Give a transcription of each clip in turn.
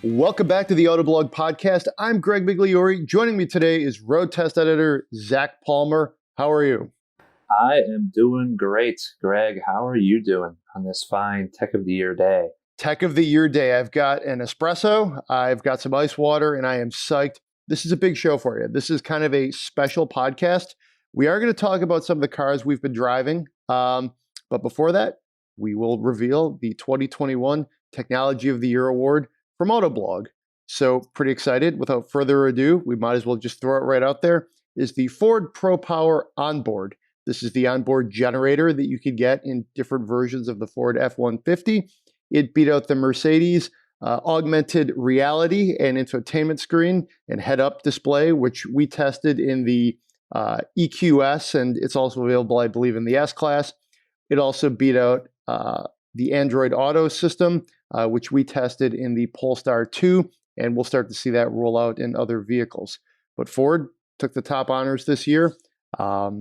Welcome back to the Autoblog Podcast. I'm Greg Migliore. Joining me today is road test editor Zach Palmer. How are you? I am doing great, Greg. How are you doing on this fine Tech of the Year day? Tech of the Year day. I've got an espresso, I've got some ice water, and I am psyched. This is a big show for you. This is kind of a special podcast. We are going to talk about some of the cars we've been driving. But before that, we will reveal the 2021 Technology of the Year Award from Autoblog. So pretty excited. Without further ado, we might as well just throw it right out there, is the Ford Pro Power Onboard. This is the onboard generator that you could get in different versions of the Ford F-150. It beat out the Mercedes Augmented Reality and infotainment screen and head-up display, which we tested in the EQS, and it's also available, I believe, in the S-Class. It also beat out the Android Auto system, which we tested in the Polestar 2, and we'll start to see that roll out in other vehicles. But Ford took the top honors this year by,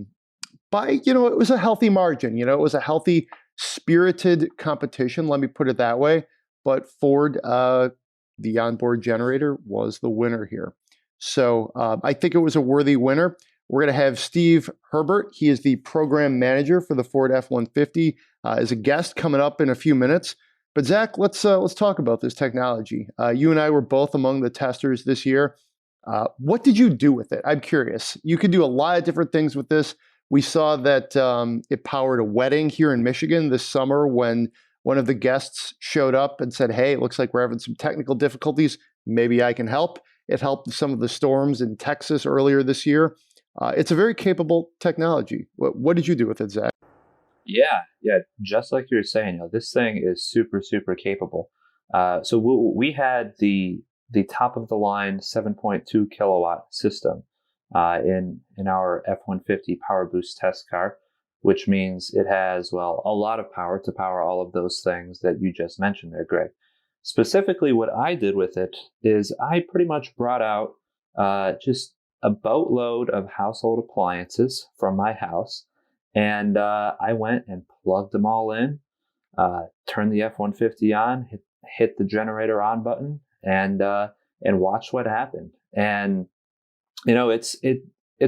it was a healthy margin. It was a healthy, spirited competition, let me put it that way. But Ford, the onboard generator, was the winner here. So I think it was a worthy winner. We're going to have Steve Herbert. He is the program manager for the Ford F-150 as a guest coming up in a few minutes. But Zach, let's talk about this technology. You and I were both among the testers this year. What did you do with it? I'm curious. You could do a lot of different things with this. We saw that it powered a wedding here in Michigan this summer when one of the guests showed up and said, hey, it looks like we're having some technical difficulties. Maybe I can help. It helped some of the storms in Texas earlier this year. It's a very capable technology. What did you do with it, Zach? Yeah. Just like you were saying, this thing is super, super capable. So we had the top of the line 7.2 kilowatt system in our F-150 Power Boost test car, which means it has, a lot of power to power all of those things that you just mentioned there, Greg. Specifically, what I did with it is I pretty much brought out just a boatload of household appliances from my house, and I went and plugged them all in, turned the F-150 on, hit the generator on button, and watched what happened. And it's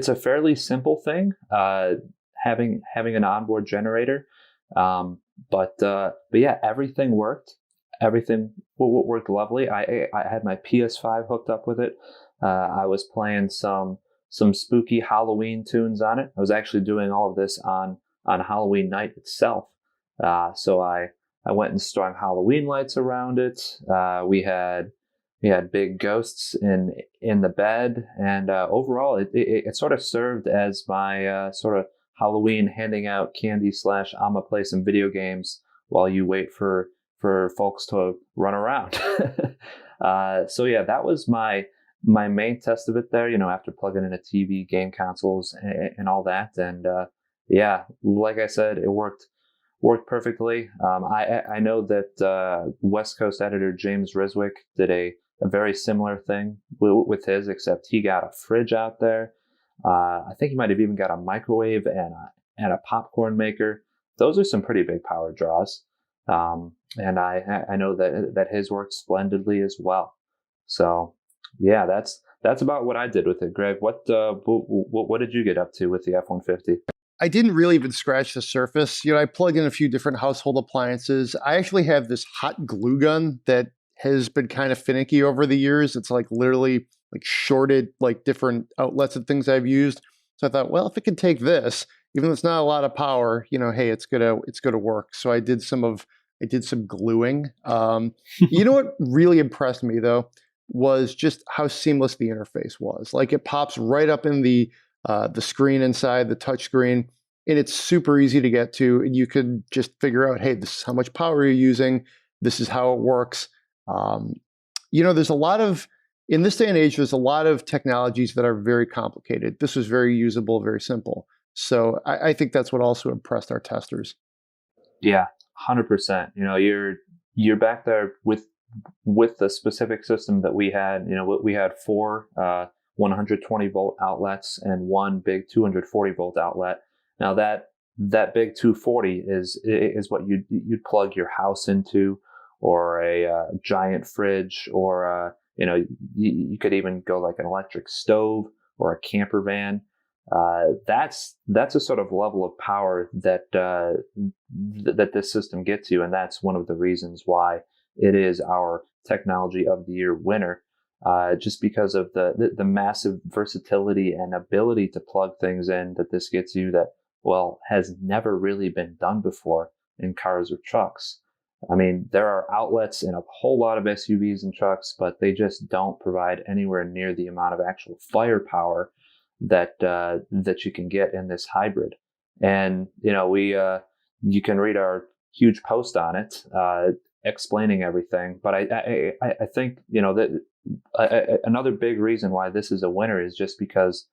a fairly simple thing, having an onboard generator, but yeah, everything worked. Everything worked lovely. I had my PS5 hooked up with it. I was playing some spooky Halloween tunes on it. I was actually doing all of this on Halloween night itself. So I went and strung Halloween lights around it. We had big ghosts in the bed, and overall it sort of served as my sort of Halloween handing out candy / I'm gonna play some video games while you wait for folks to run around. So yeah, that was my main test of it there, after plugging in a TV, game consoles, and all that. And yeah, like I said, it worked perfectly. I know that West Coast editor James Riswick did a very similar thing with his, except he got a fridge out there. I think he might have even got a microwave and a popcorn maker. Those are some pretty big power draws. And I know that his worked splendidly as well. So yeah, that's about what I did with it. Greg, what did you get up to with the F-150? I didn't really even scratch the surface. I plugged in a few different household appliances. I actually have this hot glue gun that has been kind of finicky over the years. It's like literally like shorted like different outlets and things I've used. So I thought, well, if it can take this, even though it's not a lot of power, hey, it's gonna work. So I did some gluing. What really impressed me though was just how seamless the interface was. Like it pops right up in the screen inside the touch screen, and it's super easy to get to. And you could just figure out, hey, this is how much power you're using. This is how it works. There's a lot of, in this day and age, there's a lot of technologies that are very complicated. This was very usable, very simple. So I think that's what also impressed our testers. Yeah, 100%. You're back there with the specific system that we had. We had 4 120 volt outlets and 1 big 240 volt outlet. Now that big 240 is what you'd plug your house into, or a giant fridge, or you could even go like an electric stove or a camper van. That's a sort of level of power that that this system gets you, and that's one of the reasons why it is our Technology of the Year winner. Just because of the massive versatility and ability to plug things in that this gets you, that has never really been done before in cars or trucks. I mean, there are outlets in a whole lot of SUVs and trucks, but they just don't provide anywhere near the amount of actual firepower that you can get in this hybrid. And you can read our huge post on it, explaining everything. But I think that another big reason why this is a winner is just because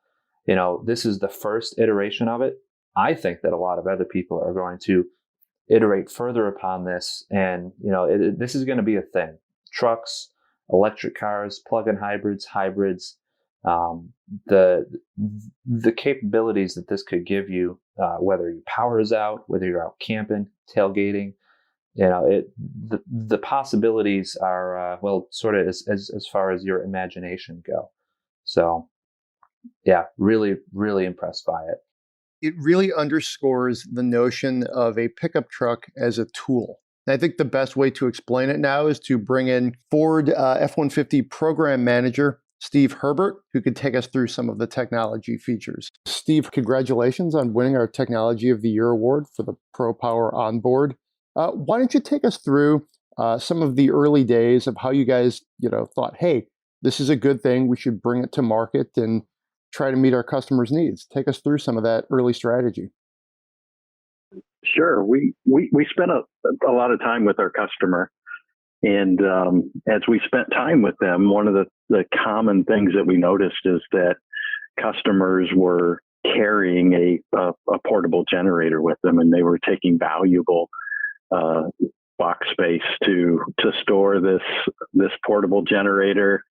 this is the first iteration of it. I think that a lot of other people are going to iterate further upon this, and this is going to be a thing. Trucks, electric cars, plug-in hybrids, the capabilities that this could give you, whether your power is out, whether you're out camping, tailgating, the possibilities are sort of as far as your imagination go. So yeah, really, really impressed by it. It really underscores the notion of a pickup truck as a tool. And I think the best way to explain it now is to bring in Ford F-150 program manager, Steve Herbert, who could take us through some of the technology features. Steve, congratulations on winning our Technology of the Year award for the Pro Power Onboard. Why don't you take us through some of the early days of how you guys, thought, hey, this is a good thing, we should bring it to market and try to meet our customers' needs. Take us through some of that early strategy. Sure. We spent a lot of time with our customer. And as we spent time with them, one of the common things that we noticed is that customers were carrying a portable generator with them, and they were taking valuable box space to store this portable generator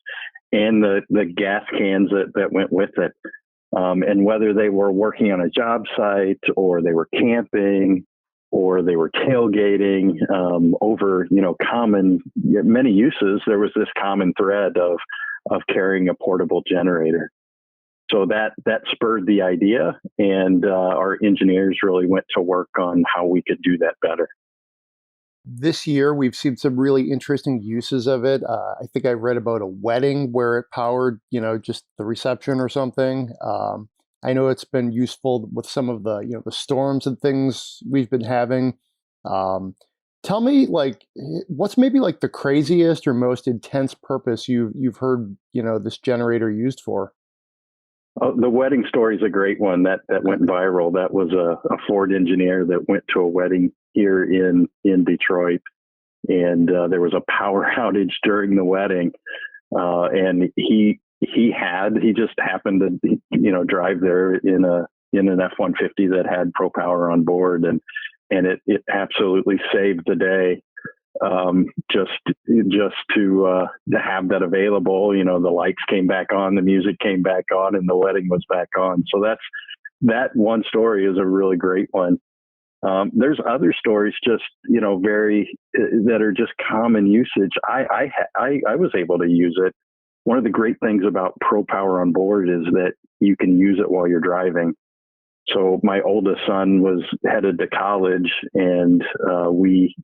and the gas cans that went with it. And whether they were working on a job site, or they were camping, or they were tailgating, over many uses, there was this common thread of carrying a portable generator. So that spurred the idea, and our engineers really went to work on how we could do that better. This year, we've seen some really interesting uses of it. I think I read about a wedding where it powered, just the reception or something. I know it's been useful with some of the, the storms and things we've been having. Tell me, what's maybe the craziest or most intense purpose you've heard, this generator used for? Oh, the wedding story is a great one that went viral. That was a Ford engineer that went to a wedding here in Detroit, and there was a power outage during the wedding, and he just happened to drive there in an F-150 that had Pro Power on board, and it absolutely saved the day. Just to have that available, the lights came back on, the music came back on, and the wedding was back on. So that one story is a really great one. There's other stories just, that are just common usage. I was able to use it. One of the great things about Pro Power on board is that you can use it while you're driving. So my oldest son was headed to college, and we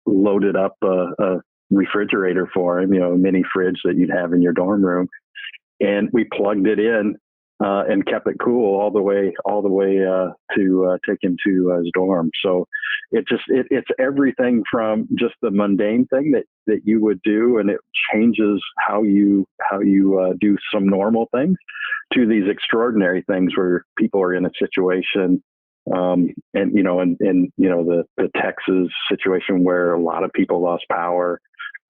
loaded up a refrigerator for him, a mini fridge that you'd have in your dorm room. And we plugged it in and kept it cool all the way to take him to his dorm. So it's everything from just the mundane thing that you would do, and it changes how you do some normal things, to these extraordinary things where people are in a situation. The Texas situation where a lot of people lost power,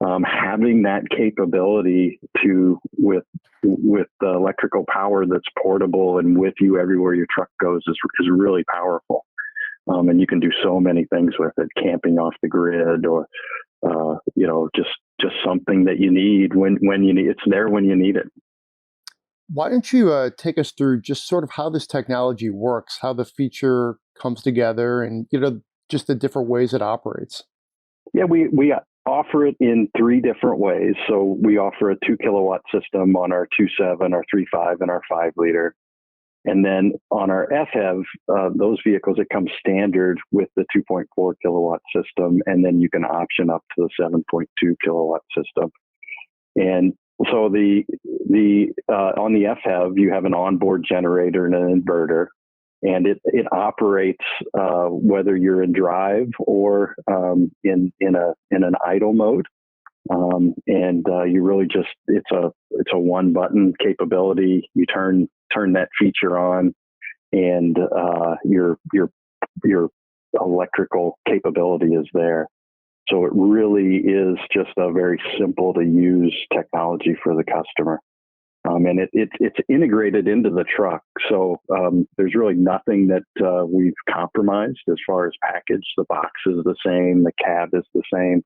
having that capability with the electrical power that's portable and with you everywhere your truck goes is really powerful. And you can do so many things with it, camping off the grid, or just something that you need when you need. It's there when you need it. Why don't you take us through just sort of how this technology works, how the feature comes together, and just the different ways it operates? Yeah, we offer it in 3 different ways. So we offer a 2 kilowatt system on our 2.7, our 3.5, and our 5 liter. And then on our FHEV, those vehicles, it comes standard with the 2.4 kilowatt system, and then you can option up to the 7.2 kilowatt system. And so on the FHEV, you have an onboard generator and an inverter, and it operates whether you're in drive or in an idle mode. You really just it's a one button capability. You turn that feature on, and your electrical capability is there. So it really is just a very simple to use technology for the customer. And it's integrated into the truck. So there's really nothing that we've compromised as far as package. The box is the same. The cab is the same.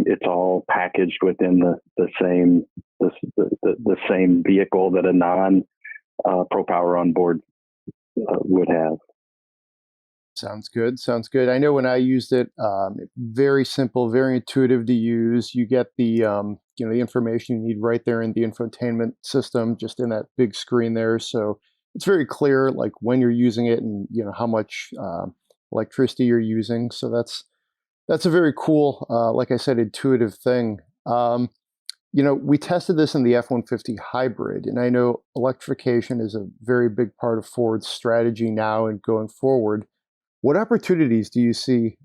It's all packaged within the same vehicle that a non Pro Power Onboard would have. Sounds good. Sounds good. I know when I used it, very simple, very intuitive to use. You get the the information you need right there in the infotainment system, just in that big screen there. So it's very clear, like when you're using it and how much electricity you're using. So that's a very cool, like I said, intuitive thing. We tested this in the F-150 hybrid, and I know electrification is a very big part of Ford's strategy now and going forward. What opportunities do you see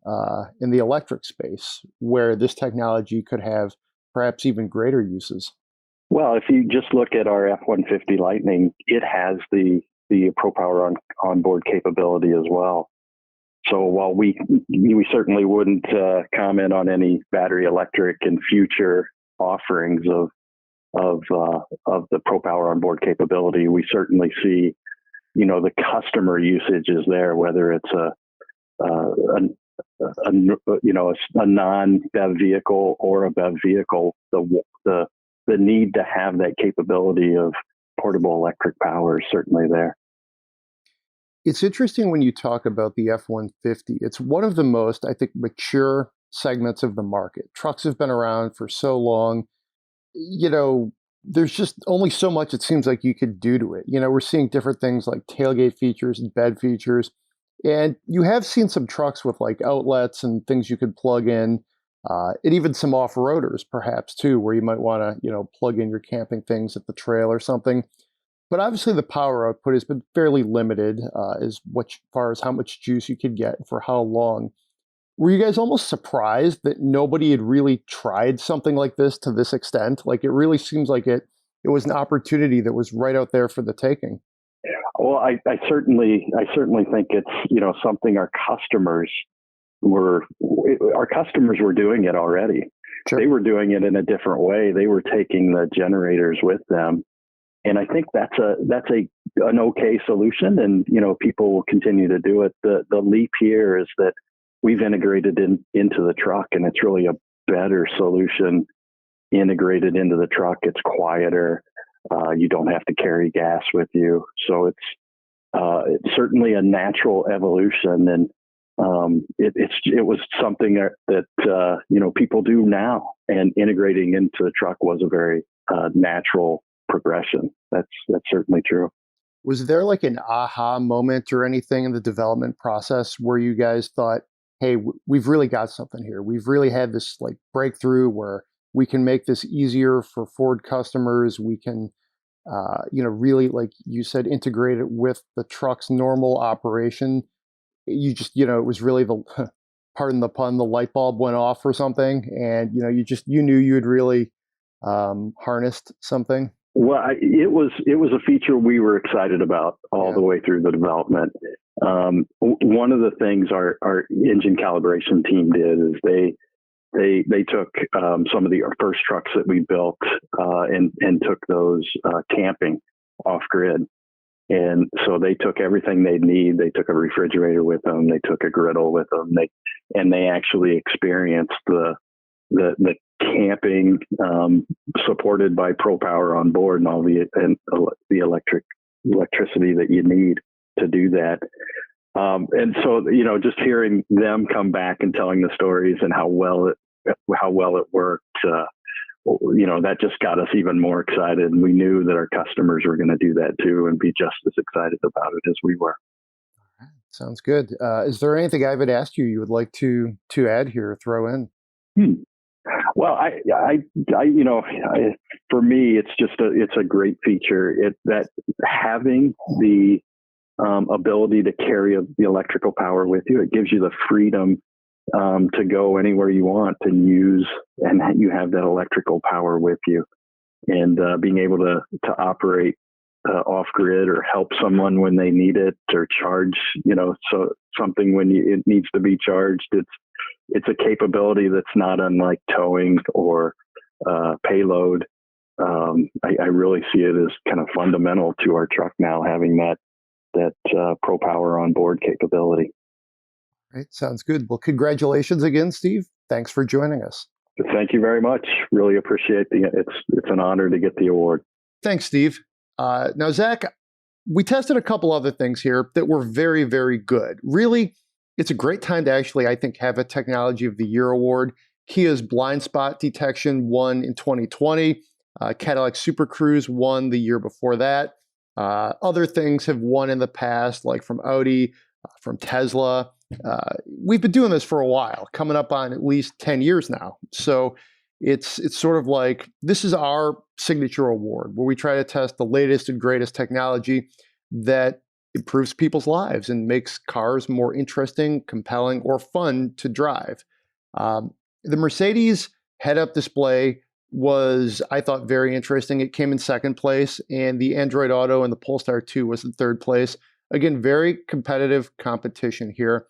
in the electric space where this technology could have perhaps even greater uses? Well, if you just look at our F-150 Lightning, it has the Pro Power Onboard capability as well. So while we certainly wouldn't comment on any battery electric and future offerings of the Pro Power Onboard capability, we certainly see the customer usage is there, whether it's a non-BEV vehicle or a BEV vehicle. The need to have that capability of portable electric power is certainly there. It's interesting when you talk about the F-150. It's one of the most, I think, mature segments of the market. Trucks have been around for so long. There's just only so much it seems like you could do to it. We're seeing different things like tailgate features and bed features. And you have seen some trucks with like outlets and things you could plug in, and even some off-roaders perhaps too, where you might want to, plug in your camping things at the trail or something. But obviously the power output has been fairly limited as far as how much juice you could get and for how long. Were you guys almost surprised that nobody had really tried something like this to this extent? Like, it really seems like it was an opportunity that was right out there for the taking. Well, I certainly think it's something our customers were doing it already. Sure. They were doing it in a different way. They were taking the generators with them, and I think that's an okay solution. And people will continue to do it. The leap here is that we've integrated into the truck, and it's really a better solution integrated into the truck. It's quieter. You don't have to carry gas with you. So it's certainly a natural evolution. And it was something that people do now, and integrating into the truck was a very natural progression. That's certainly true. Was there like an aha moment or anything in the development process where you guys thought, hey, we've really got something here. We've really had this like breakthrough where we can make this easier for Ford customers. We can, really, like you said, integrate it with the truck's normal operation. You just, it was really pardon the pun, the light bulb went off or something. And, you knew you had really harnessed something. Well, it was a feature we were excited about all the way through the development. One of the things our engine calibration team did is they took some of the first trucks that we built and took those camping off grid. And so they took everything they'd need. They took a refrigerator with them. They took a griddle with them. They actually experienced the camping supported by Pro Power Onboard and all the electricity that you need to do that. And so, just hearing them come back and telling the stories and how well it worked, that just got us even more excited. And we knew that our customers were going to do that too and be just as excited about it as we were. Sounds good. Is there anything I haven't asked you would like to add here or throw in? Well, for me, it's a great feature. That having the ability to carry the electrical power with you, it gives you the freedom to go anywhere you want and you have that electrical power with you, and being able to operate off grid or help someone when they need it, or charge, so something when it needs to be charged. It's a capability that's not unlike towing or payload. I really see it as kind of fundamental to our truck now, having that Pro Power Onboard capability. Right, sounds good. Well, congratulations again, Steve. Thanks for joining us. Thank you very much. Really appreciate it's an honor to get the award. Thanks, Steve. Now, Zach, we tested a couple other things here that were very, very good. Really, it's a great time to actually, I think, have a Technology of the Year award. Kia's blind spot detection won in 2020. Cadillac Super Cruise won the year before that. Other things have won in the past, like from Audi, from Tesla. We've been doing this for a while, coming up on at least 10 years now. So it's sort of like, this is our signature award where we try to test the latest and greatest technology that improves people's lives and makes cars more interesting, compelling, or fun to drive. The Mercedes head-up display was, I thought, very interesting. It came in second place, and the Android Auto and the Polestar 2 was in third place. Again, very competitive competition here.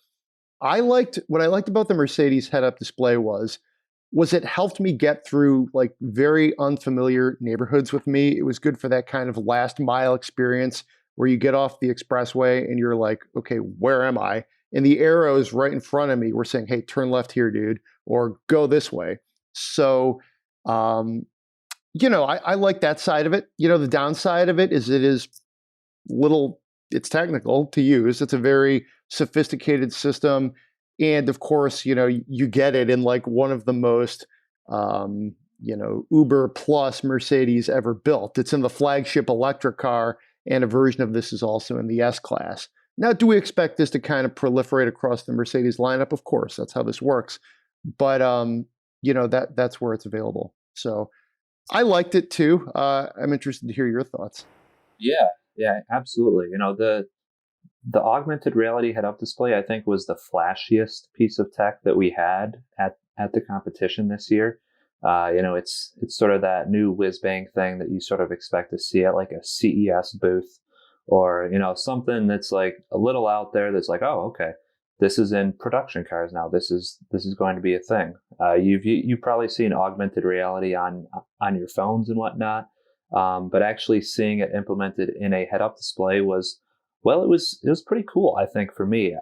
What I liked about the Mercedes head-up display was it helped me get through like very unfamiliar neighborhoods with me. It was good for that kind of last mile experience where you get off the expressway and you're like, okay, where am I? And the arrows right in front of me were saying, hey, turn left here, dude, or go this way. So, I like that side of it. The downside of it is it's technical to use. It's a very sophisticated system. And of course, you get it in like one of the most, Uber plus Mercedes ever built. It's in the flagship electric car, and a version of this is also in the S-Class. Now, do we expect this to kind of proliferate across the Mercedes lineup? Of course, that's how this works. But, that's where it's available. So I liked it too. I'm interested to hear your thoughts. Yeah, absolutely. The augmented reality head-up display, I think, was the flashiest piece of tech that we had at the competition this year. It's sort of that new whiz-bang thing that you sort of expect to see at like a CES booth, or something that's like a little out there that's like, oh, okay, this is in production cars now. This is going to be a thing. You've probably seen augmented reality on your phones and whatnot, but actually seeing it implemented in a head-up display was pretty cool. I think for me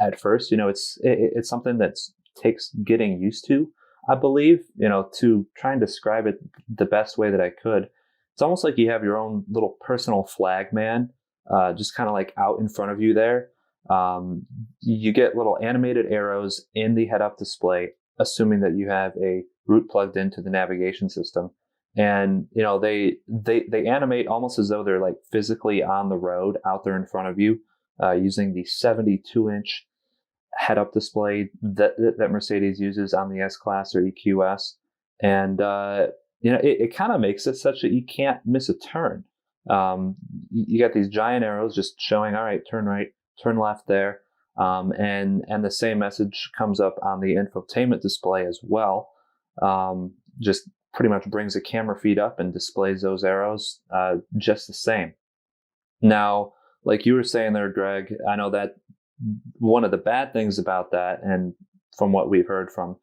at first, it's something that takes getting used to. I believe, to try and describe it the best way that I could. It's almost like you have your own little personal flag man, just kind of like out in front of you there. You get little animated arrows in the head-up display, assuming that you have a route plugged into the navigation system. And, they animate almost as though they're like physically on the road out there in front of you, using the 72-inch head-up display that Mercedes uses on the S-Class or EQS. And, it kind of makes it such that you can't miss a turn. You got these giant arrows just showing, all right, turn right, turn left there. And the same message comes up on the infotainment display as well. Just pretty much brings a camera feed up and displays those arrows just the same. Now, like you were saying there, Greg, I know that one of the bad things about that, and from what we've heard from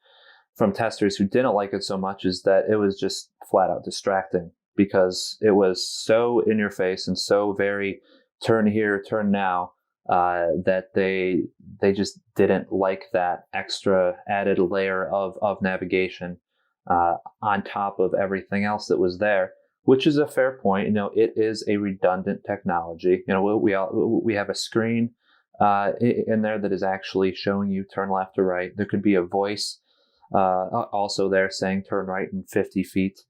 testers who didn't like it so much, is that it was just flat out distracting because it was so in your face and so very turn here, turn now, that they just didn't like that extra added layer of navigation on top of everything else that was there, which is a fair point. It is a redundant technology. We have a screen in there that is actually showing you turn left or right. There could be a voice also there saying turn right in 50 feet.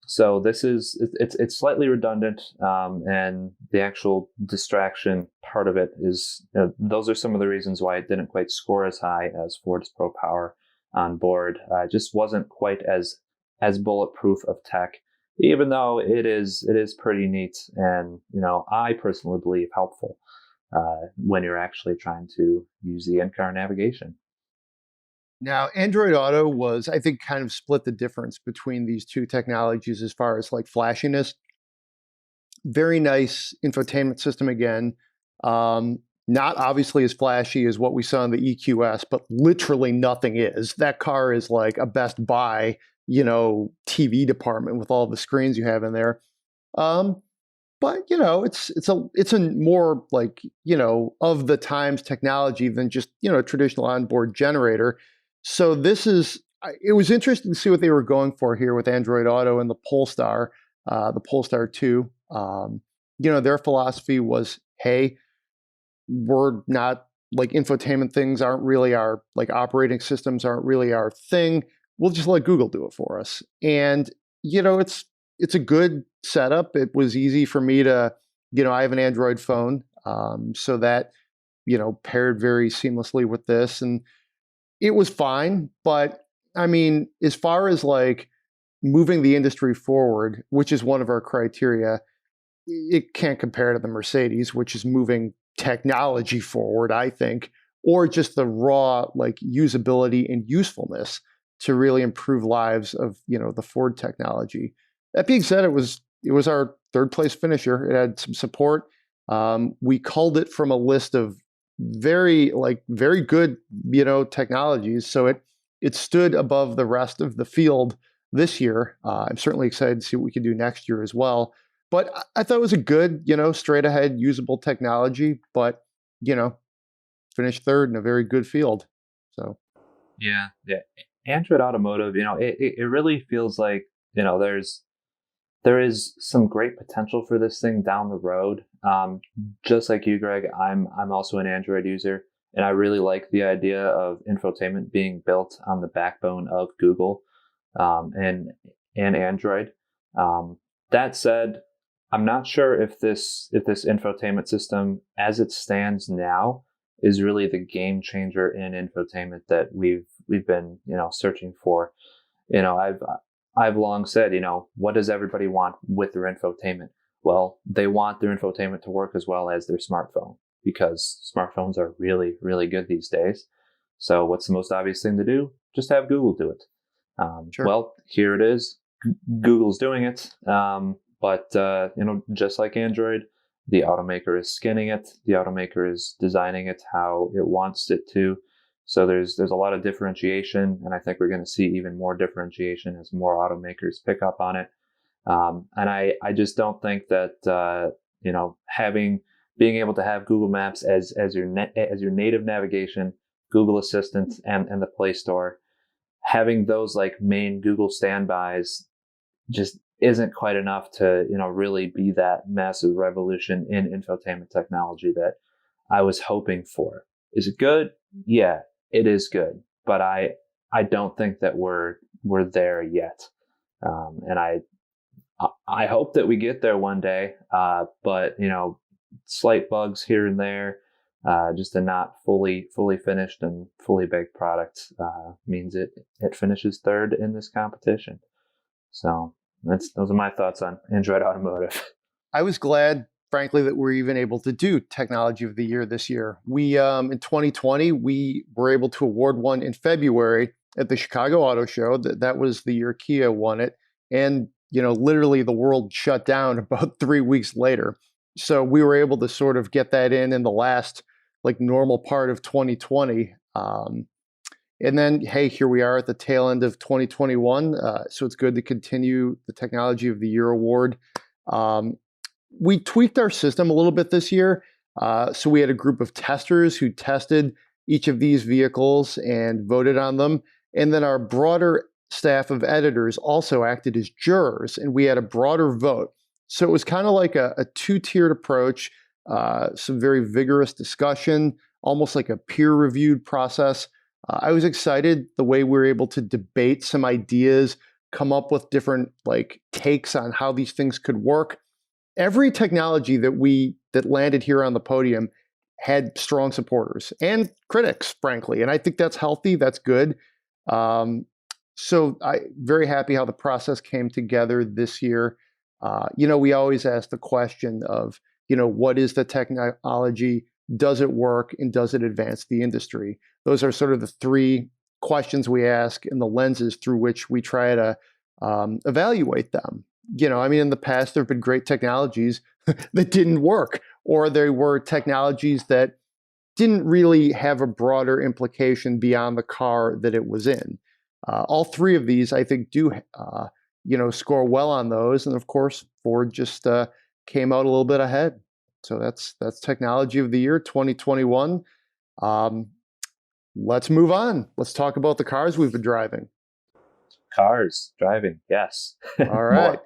So it's slightly redundant, and the actual distraction part of it is, those are some of the reasons why it didn't quite score as high as Ford's Pro Power Onboard. Just wasn't quite as bulletproof of tech, even though it is pretty neat, and I personally believe helpful when you're actually trying to use the in-car navigation. Now, Android Auto was, I think, kind of split the difference between these two technologies as far as like flashiness. Very nice infotainment system again. Not obviously as flashy as what we saw in the EQS, but literally nothing is. That car is like a Best Buy, TV department with all the screens you have in there. But it's a more like of the times technology than just traditional onboard generator. So it was interesting to see what they were going for here with Android Auto and the Polestar 2. Their philosophy was, hey, we're not like infotainment things aren't really our, like operating systems aren't really our thing. We'll just let Google do it for us. And, it's a good setup. It was easy for me to, I have an Android phone. So that, paired very seamlessly with this, and it was fine. But I mean, as far as like moving the industry forward, which is one of our criteria, it can't compare to the Mercedes, which is moving technology forward, I think, or just the raw like usability and usefulness to really improve lives of, the Ford technology. That being said, it was our third place finisher. It had some support. We culled it from a list of very good, technologies. So it stood above the rest of the field this year. I'm certainly excited to see what we can do next year as well. But I thought it was a good, straight ahead usable technology, but, finished third in a very good field. So. Yeah. Android Automotive, it really feels like, there is some great potential for this thing down the road. Just like you, Greg, I'm also an Android user, and I really like the idea of infotainment being built on the backbone of Google and Android. That said, I'm not sure if this infotainment system, as it stands now, is really the game changer in infotainment that we've been searching for. I've long said, what does everybody want with their infotainment? Well, they want their infotainment to work as well as their smartphone, because smartphones are really, really good these days. So what's the most obvious thing to do? Just have Google do it. Sure. Well, here it is. Google's doing it. But just like Android, the automaker is skinning it. The automaker is designing it how it wants it to. So there's a lot of differentiation, and I think we're going to see even more differentiation as more automakers pick up on it. And I just don't think that being able to have Google Maps as your native navigation, Google Assistant, and the Play Store, having those like main Google standbys just isn't quite enough to really be that massive revolution in infotainment technology that I was hoping for. Is it good? Yeah. It is good, but I don't think that we're there yet, and I hope that we get there one day. But slight bugs here and there, just a not fully finished and fully baked product means it finishes third in this competition. So those are my thoughts on Android Automotive. I was glad, frankly, that we're even able to do Technology of the Year this year. We, in 2020, we were able to award one in February at the Chicago Auto Show. That was the year Kia won it. And, literally the world shut down about 3 weeks later. So we were able to sort of get that in the last, like, normal part of 2020. And then, hey, here we are at the tail end of 2021. So it's good to continue the Technology of the Year award. We tweaked our system a little bit this year. So we had a group of testers who tested each of these vehicles and voted on them. And then our broader staff of editors also acted as jurors, and we had a broader vote. So it was kind of like a two-tiered approach. some very vigorous discussion, almost like a peer-reviewed process. I was excited the way we were able to debate some ideas, come up with different like takes on how these things could work. Every technology that landed here on the podium had strong supporters and critics, frankly, and I think that's healthy. That's good. So I'm very happy how the process came together this year. We always ask the question of, what is the technology? Does it work? And does it advance the industry? Those are sort of the three questions we ask and the lenses through which we try to evaluate them. In the past, there have been great technologies that didn't work, or there were technologies that didn't really have a broader implication beyond the car that it was in. All three of these, I think, do score well on those, and of course, Ford just came out a little bit ahead. So that's Technology of the Year 2021. Let's move on. Let's talk about the cars we've been driving. Cars, driving, yes. All right.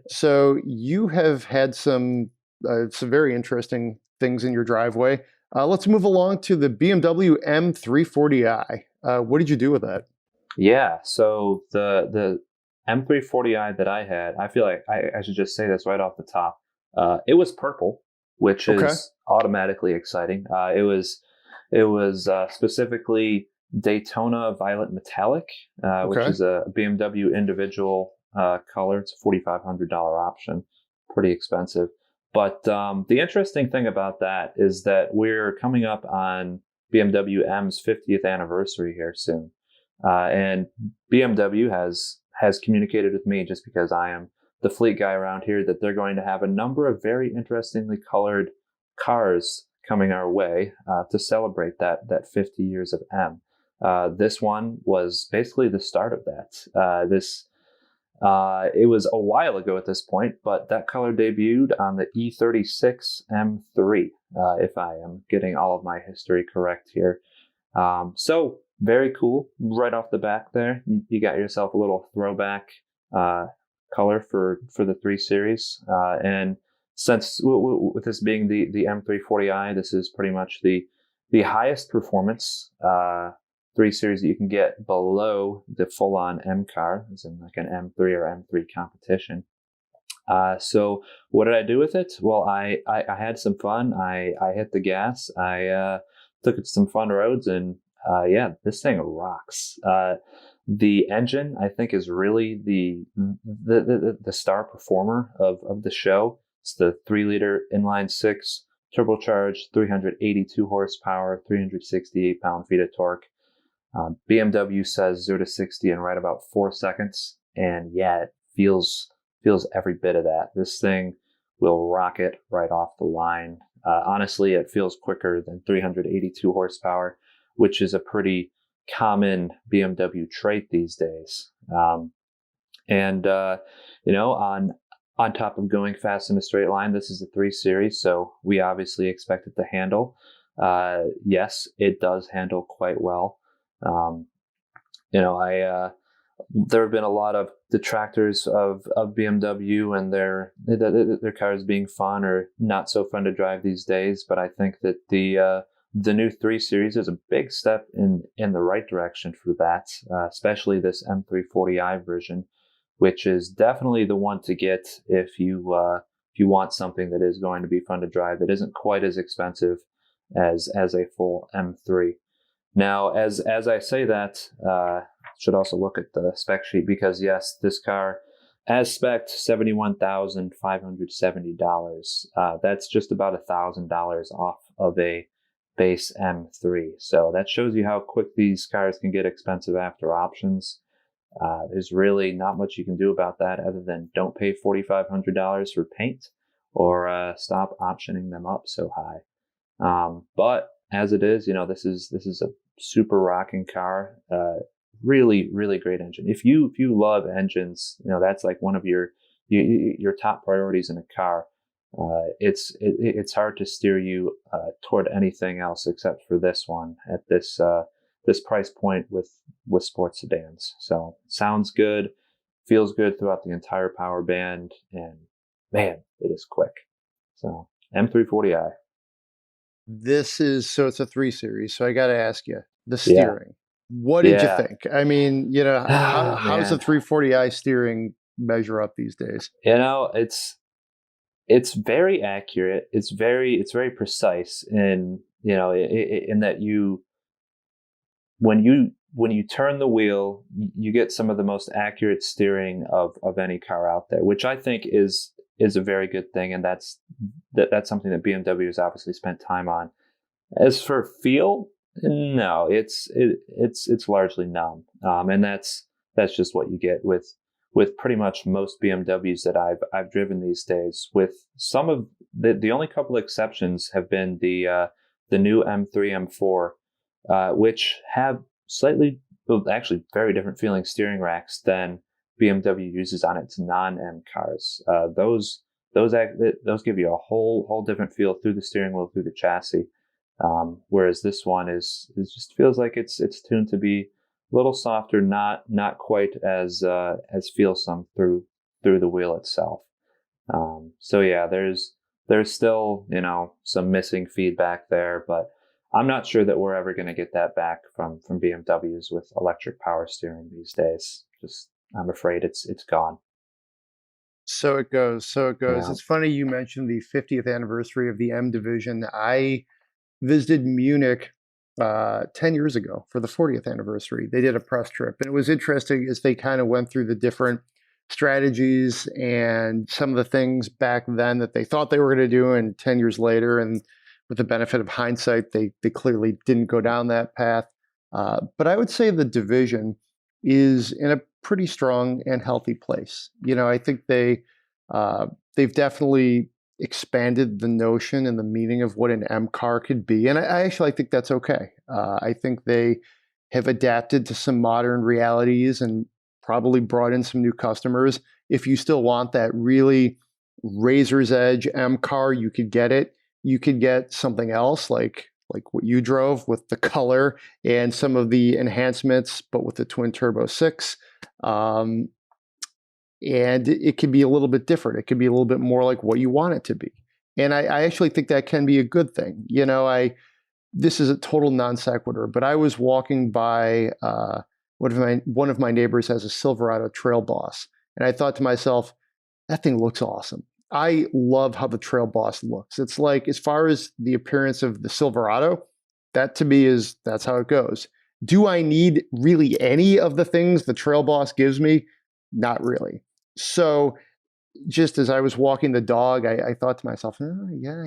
So you have had some very interesting things in your driveway. Let's move along to the BMW M340i. What did you do with that? Yeah, so the M340i that I had, I feel like I should just say this right off the top. It was purple, which is automatically exciting. It was specifically Daytona Violet Metallic, which is a BMW individual color. It's a $4,500 option, pretty expensive. But the interesting thing about that is that we're coming up on BMW M's 50th anniversary here soon. And BMW has communicated with me, just because I am the fleet guy around here, that they're going to have a number of very interestingly colored cars coming our way to celebrate that 50 years of M. This one was basically the start of that. It was a while ago at this point, but that color debuted on the E36 M3, if I am getting all of my history correct here. So very cool. Right off the back there, you got yourself a little throwback color for the 3 Series. And since with this being the M340i, this is pretty much the highest performance 3 Series that you can get below the full-on M car, as in like an M3 or M3 competition. So what did I do with it? Well, I had some fun. I hit the gas. I took it to some fun roads, and this thing rocks. The engine, I think, is really the star performer of the show. It's the 3-liter inline-6 turbocharged, 382 horsepower, 368 pound-feet of torque. BMW says 0 to 60 in right about 4 seconds, and it feels every bit of that. This thing will rocket right off the line. Honestly, it feels quicker than 382 horsepower, which is a pretty common BMW trait these days. On top of going fast in a straight line, this is a 3 Series, so we obviously expect it to handle. Yes, it does handle quite well. There have been a lot of detractors of BMW and their cars being fun or not so fun to drive these days, but I think that the new 3 Series is a big step in the right direction for that, especially this M340i version, which is definitely the one to get if you want something that is going to be fun to drive, that isn't quite as expensive as a full M3. Now, as I say that, should also look at the spec sheet, because yes, this car, as spec'd, $71,570. That's just about $1,000 off of a base M3. So that shows you how quick these cars can get expensive after options. There's really not much you can do about that other than don't pay $4,500 for paint, or stop optioning them up so high. But as it is, this is a super rocking car. Really, really great engine. If you love engines, that's like one of your top priorities in a car. It's hard to steer you toward anything else except for this one at this price point with sports sedans. So sounds good, feels good throughout the entire power band, and man, it is quick. So M340i. It's a 3 Series. So I got to ask you, the Yeah. steering. What did you Yeah. think? I mean, how's the Man. 340i steering measure up these days? It's very accurate. It's very precise in that when you turn the wheel, you get some of the most accurate steering of any car out there, which I think is a very good thing, and that's something that BMW has obviously spent time on. As for feel, no, it's largely numb, and that's just what you get with pretty much most BMWs that I've driven these days. With some of the only couple of exceptions have been the new M3, M4, which have actually very different feeling steering racks than BMW uses on its non-M cars. Those give you a whole different feel through the steering wheel, through the chassis. Whereas this one is just feels like it's tuned to be a little softer, not quite as feelsome through the wheel itself. So yeah, there's still some missing feedback there, but I'm not sure that we're ever going to get that back from BMWs with electric power steering these days. I'm afraid it's gone. So it goes. Yeah. It's funny you mentioned the 50th anniversary of the M division. I visited Munich 10 years ago for the 40th anniversary. They did a press trip, and it was interesting as they kind of went through the different strategies and some of the things back then that they thought they were going to do, and 10 years later, and with the benefit of hindsight, they clearly didn't go down that path. But I would say the division is in a pretty strong and healthy place. I think they've definitely expanded the notion and the meaning of what an M car could be. And I actually think that's okay. I think they have adapted to some modern realities and probably brought in some new customers. If you still want that really razor's edge M car, you could get it. You could get something else like what you drove with the color and some of the enhancements, but with the twin turbo 6. And it can be a little bit different. It can be a little bit more like what you want it to be. And I actually think that can be a good thing. This is a total non sequitur, but I was walking by one of my neighbors has a Silverado Trail Boss. And I thought to myself, that thing looks awesome. I love how the Trail Boss looks. It's like, as far as the appearance of the Silverado, that to me that's how it goes. Do I need really any of the things the Trail Boss gives me? Not really. So just as I was walking the dog, I thought to myself, yeah,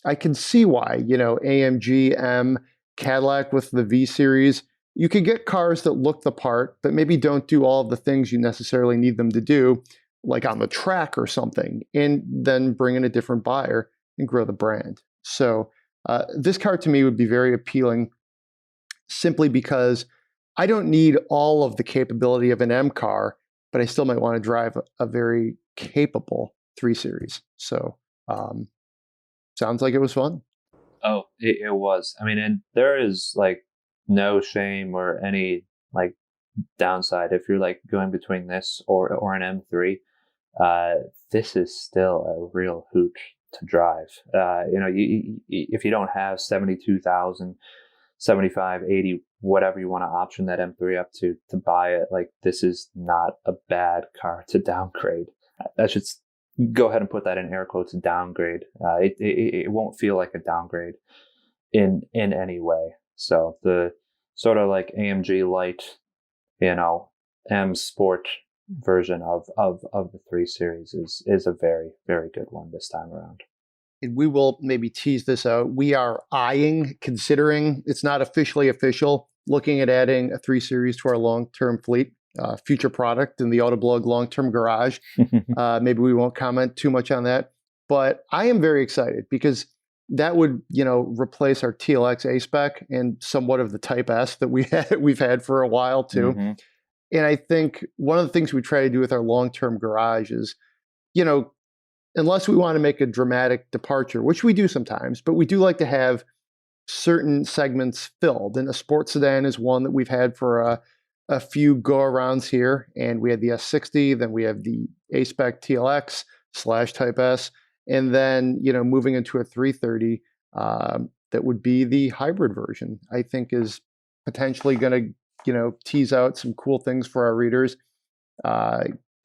I can see why, AMG, M, Cadillac with the V Series, you could get cars that look the part, but maybe don't do all of the things you necessarily need them to do, like on the track or something, and then bring in a different buyer and grow the brand. So this car to me would be very appealing simply because I don't need all of the capability of an M car, but I still might want to drive a very capable 3 Series. So sounds like it was fun. Oh, it was. I mean, and there is like no shame or any like downside if you're like going between this or an M3. This is still a real hoot to drive. If you don't have 72,000, 75, 80, whatever you want to option that M3 up to buy it, like this is not a bad car to downgrade. I should go ahead and put that in air quotes, downgrade. It won't feel like a downgrade in any way. So the sort of like AMG light, M Sport version of the 3 Series is a very, very good one this time around. And we will maybe tease this out. We are considering, it's not officially official, looking at adding a 3 Series to our long-term fleet, future product in the Autoblog long-term garage. Maybe we won't comment too much on that, but I am very excited because that would, replace our TLX A-Spec and somewhat of the Type S that we've had for a while too. Mm-hmm. And I think one of the things we try to do with our long-term garage is, unless we want to make a dramatic departure, which we do sometimes, but we do like to have certain segments filled. And a sports sedan is one that we've had for a few go-arounds here. And we had the S60, then we have the A-Spec TLX / Type S. And then, moving into a 330, that would be the hybrid version. I think is potentially going to, tease out some cool things for our readers,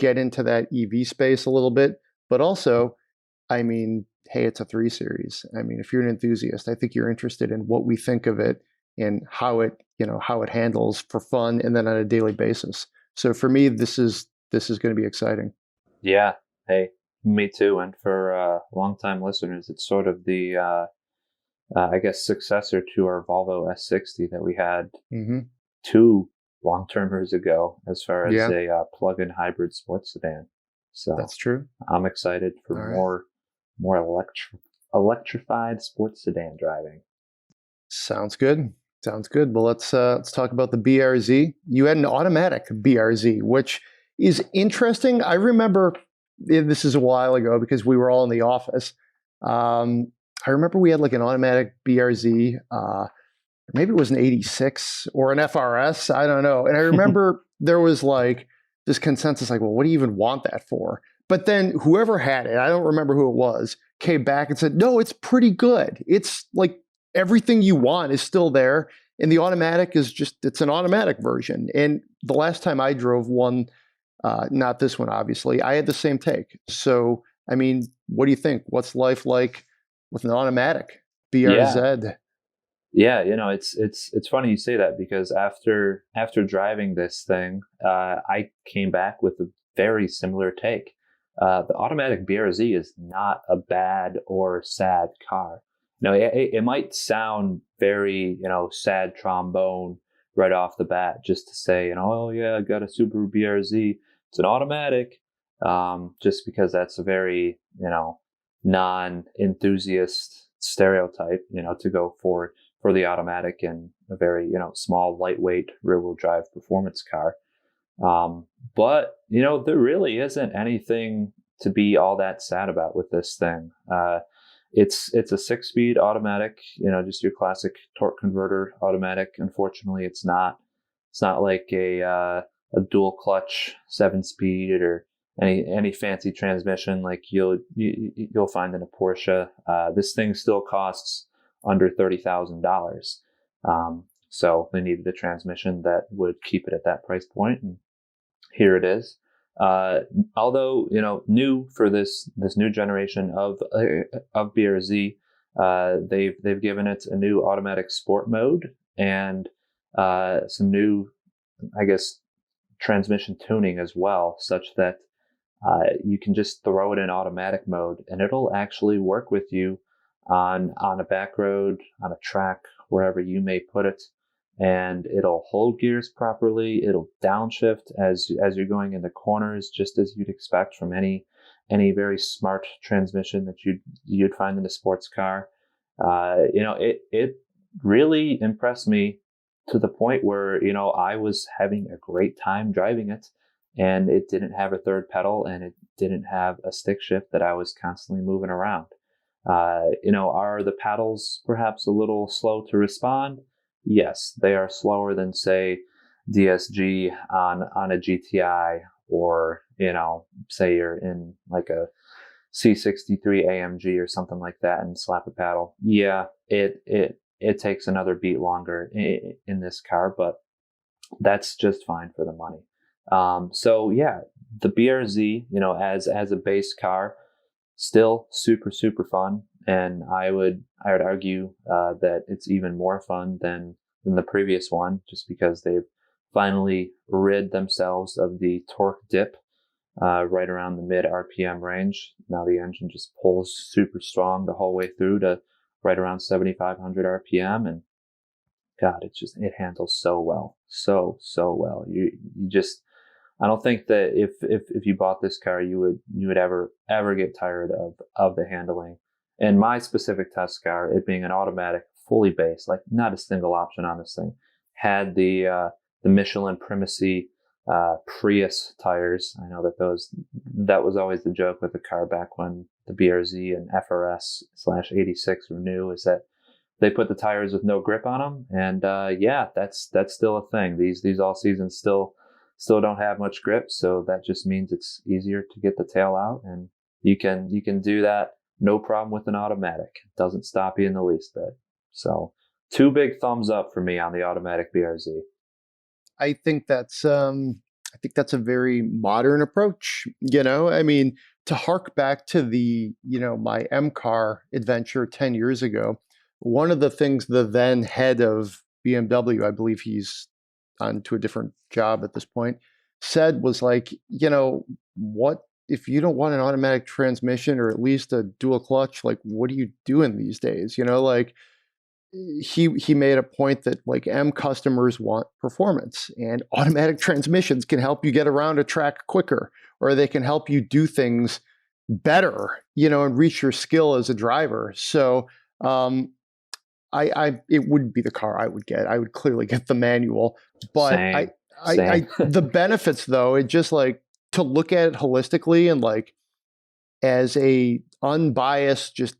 get into that EV space a little bit, but also, I mean, hey, it's a 3 Series. I mean, if you're an enthusiast, I think you're interested in what we think of it and how it handles for fun and then on a daily basis. So for me, this is going to be exciting. Yeah. Hey, me too. And for longtime listeners, it's sort of the, I guess, successor to our Volvo S60 that we had 2 long-termers ago as far as a plug-in hybrid sports sedan. So that's true. I'm excited for more electrified sports sedan driving. Sounds good. Well, let's talk about the BRZ. You had an automatic BRZ, which is interesting. I remember this is a while ago because we were all in the office. I remember we had like an automatic BRZ. Maybe it was an 86 or an FRS. I don't know. And I remember there was like this consensus, like, well, what do you even want that for? But then whoever had it, I don't remember who it was, came back and said, no, it's pretty good. It's like everything you want is still there. And the automatic is it's an automatic version. And the last time I drove one, not this one, obviously, I had the same take. So, I mean, what do you think? What's life like with an automatic BRZ? Yeah, it's funny you say that because after driving this thing, I came back with a very similar take. The automatic BRZ is not a bad or sad car. It might sound very, sad trombone right off the bat, just to say, oh yeah, I got a Subaru BRZ. It's an automatic, just because that's a very, non-enthusiast stereotype, to go for the automatic in a very, small, lightweight rear-wheel drive performance car. But, there really isn't anything to be all that sad about with this thing. It's a 6-speed automatic, just your classic torque converter automatic. Unfortunately, it's not like a dual clutch 7-speed or any fancy transmission like you'll find in a Porsche. This thing still costs under $30,000. So they needed a transmission that would keep it at that price point, and here it is. Although new for this new generation of BRZ, they've given it a new automatic sport mode and some new, I guess, transmission tuning as well, such that you can just throw it in automatic mode and it'll actually work with you on a back road, on a track, wherever you may put it. And it'll hold gears properly. It'll downshift as you're going into corners, just as you'd expect from any very smart transmission that you'd find in a sports car. It really impressed me to the point where I was having a great time driving it, and it didn't have a third pedal and it didn't have a stick shift that I was constantly moving around. Are the paddles perhaps a little slow to respond? Yes, they are slower than, say, DSG on a GTI, or, say you're in like a C63 AMG or something like that and slap a paddle. Yeah, it takes another beat longer in this car, but that's just fine for the money. So yeah, the BRZ, as a base car, still super, super fun. And I would argue that it's even more fun than the previous one, just because they've finally rid themselves of the torque dip right around the mid RPM range. Now the engine just pulls super strong the whole way through to right around 7,500 RPM, and God, it handles so well, so well. You just, I don't think that if you bought this car, you would ever get tired of the handling. And my specific test car, it being an automatic, fully based, like not a single option on this thing, had the Michelin Primacy Prius tires. I know that was always the joke with the car back when the BRZ and FRS/86 were new, is that they put the tires with no grip on them. And that's still a thing. These all seasons still don't have much grip, so that just means it's easier to get the tail out, and you can do that no problem with an automatic. It doesn't stop you in the least bit. So 2 big thumbs up for me on the automatic BRZ. I think that's a very modern approach. I mean, to hark back to the, my M car adventure 10 years ago, one of the things the then head of BMW, I believe he's on to a different job at this point, said was like, what if you don't want an automatic transmission or at least a dual clutch, like what are you doing these days? Like he made a point that like M customers want performance, and automatic transmissions can help you get around a track quicker, or they can help you do things better, and reach your skill as a driver. So it wouldn't be the car I would get. I would clearly get the manual, but Same. The benefits though, it just like to look at it holistically and like as a unbiased, just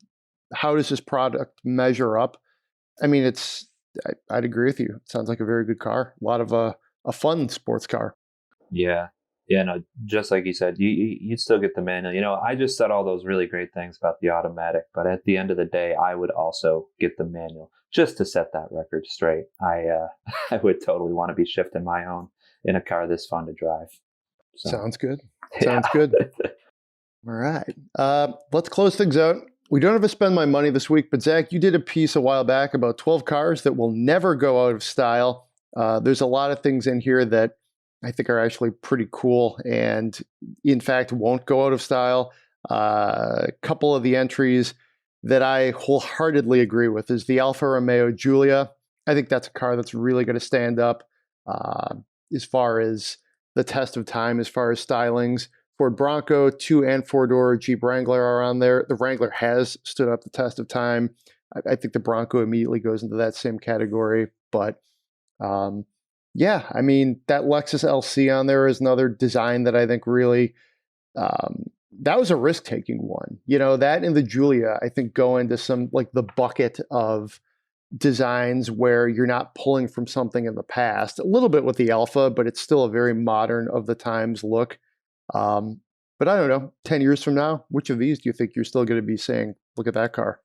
how does this product measure up? I mean, I'd agree with you. It sounds like a very good car. A lot of a fun sports car. Yeah. Yeah, no, just like you said, you'd still get the manual. I just said all those really great things about the automatic, but at the end of the day, I would also get the manual just to set that record straight. I would totally want to be shifting my own in a car this fun to drive. So, Sounds good. yeah. Sounds good. All right. Let's close things out. We don't have to spend my money this week, but Zach, you did a piece a while back about 12 cars that will never go out of style. There's a lot of things in here that I think are actually pretty cool and in fact won't go out of style. A couple of the entries that I wholeheartedly agree with is the Alfa Romeo Giulia. I think that's a car that's really going to stand up as far as the test of time, as far as stylings. Ford Bronco, 2 and 4-door Jeep Wrangler are on there. The Wrangler has stood up the test of time. I think the Bronco immediately goes into that same category. But yeah, I mean, that Lexus LC on there is another design that I think really, that was a risk-taking one. That and the Giulia, I think, go into some, like the bucket of designs where you're not pulling from something in the past. A little bit with the Alpha, but it's still a very modern of the times look. But I don't know, 10 years from now, which of these do you think you're still going to be saying, look at that car?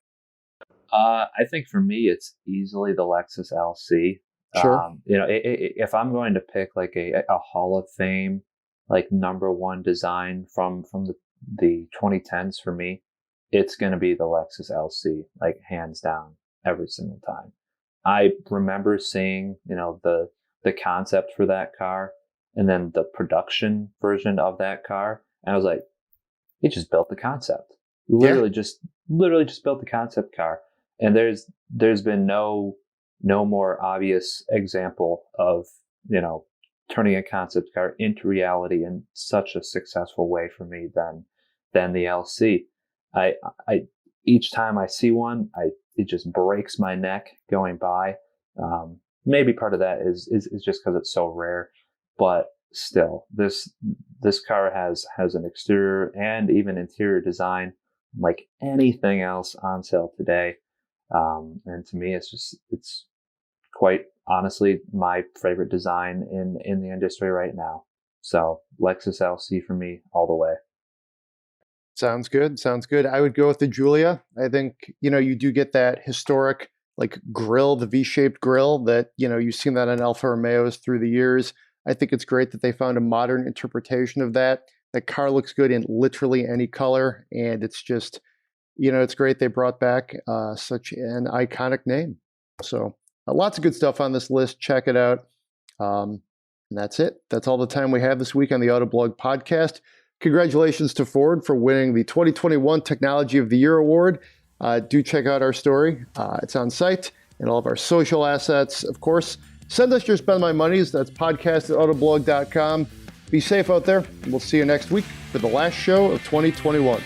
I think for me, it's easily the Lexus LC. Sure. If I'm going to pick like a Hall of Fame, like #1 design from the 2010s for me, it's going to be the Lexus LC, like hands down, every single time. I remember seeing, the concept for that car and then the production version of that car. And I was like, it just built the concept. Literally just built the concept car. And there's been no more obvious example of, turning a concept car into reality in such a successful way for me than the LC. I each time I see one, it just breaks my neck going by. Maybe part of that is just because it's so rare, but still, this car has an exterior and even interior design like anything else on sale today. And to me, it's quite honestly my favorite design in the industry right now. So Lexus LC for me all the way. Sounds good. I would go with the Giulia. I think, you do get that historic like grill, the V-shaped grill that, you've seen that on Alfa Romeos through the years. I think it's great that they found a modern interpretation of that. That car looks good in literally any color. And it's just, it's great they brought back such an iconic name. So lots of good stuff on this list. Check it out. And that's it. That's all the time we have this week on the Autoblog Podcast. Congratulations to Ford for winning the 2021 Technology of the Year Award. Do check out our story. It's on site and all of our social assets. Of course, send us your Spend My Monies. That's podcast@autoblog.com. Be safe out there. We'll see you next week for the last show of 2021.